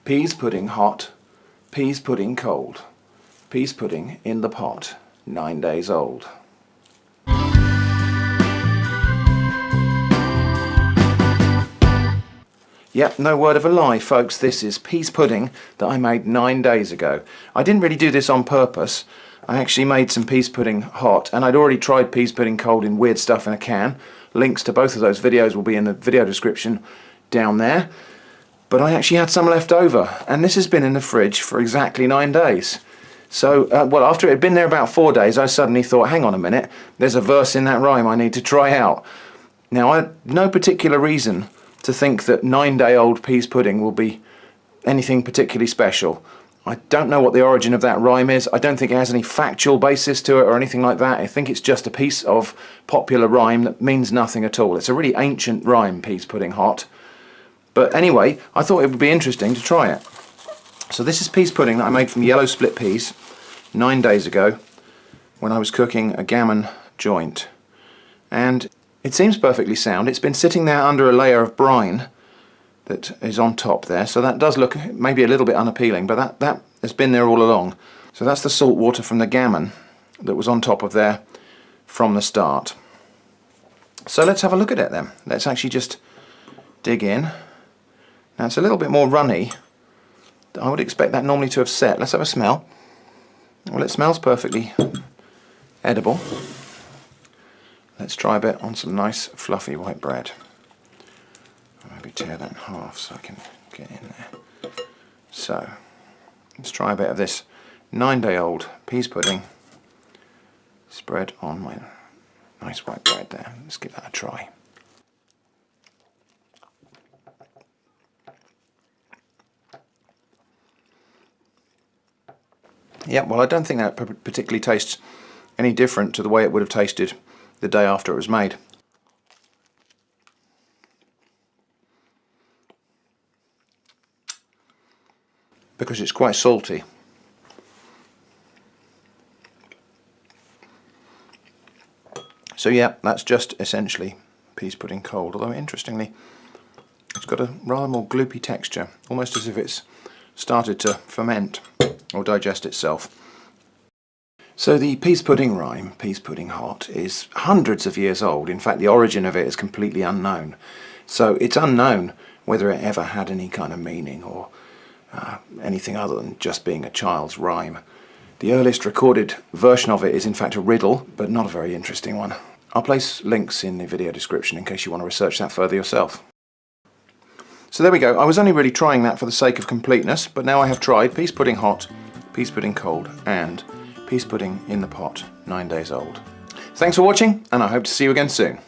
Pease pudding hot, pease pudding cold, pease pudding in the pot, 9 days old. Yep, no word of a lie, folks, this is pease pudding that I made 9 days ago. I didn't really do this on purpose. I actually made some pease pudding hot, and I'd already tried pease pudding cold in Weird Stuff in a Can. Links to both of those videos will be in the video description down there. But I actually had some left over, and this has been in the fridge for exactly 9 days. So, well, after it had been there about 4 days, I suddenly thought, hang on a minute, there's a verse in that rhyme I need to try out. Now, I had no particular reason to think that 9-day-old pease pudding will be anything particularly special. I don't know what the origin of that rhyme is. I don't think it has any factual basis to it or anything like that. I think it's just a piece of popular rhyme that means nothing at all. It's a really ancient rhyme, pease pudding hot. But anyway, I thought it would be interesting to try it. So this is pease pudding that I made from yellow split peas 9 days ago when I was cooking a gammon joint. And it seems perfectly sound. It's been sitting there under a layer of brine that is on top there, so that does look maybe a little bit unappealing, but that has been there all along. So that's the salt water from the gammon that was on top of there from the start. So let's have a look at it then. Let's actually just dig in. Now it's a little bit more runny. I would expect that normally to have set. Let's have a smell. Well, it smells perfectly edible. Let's try a bit on some nice fluffy white bread. I'll maybe tear that in half so I can get in there. So, let's try a bit of this 9-day-old pease pudding spread on my nice white bread there. Let's give that a try. Yeah, well, I don't think that particularly tastes any different to the way it would have tasted the day after it was made. Because it's quite salty. So yeah, that's just essentially pease pudding cold, although interestingly it's got a rather more gloopy texture, almost as if it's started to ferment or digest itself. So the pease pudding rhyme, pease pudding hot, is hundreds of years old. In fact, the origin of it is completely unknown. So it's unknown whether it ever had any kind of meaning or anything other than just being a child's rhyme. The earliest recorded version of it is in fact a riddle, but not a very interesting one. I'll place links in the video description in case you want to research that further yourself. So there we go. I was only really trying that for the sake of completeness, but now I have tried pease pudding hot, pease pudding cold, and pease pudding in the pot, 9 days old. Thanks for watching, and I hope to see you again soon.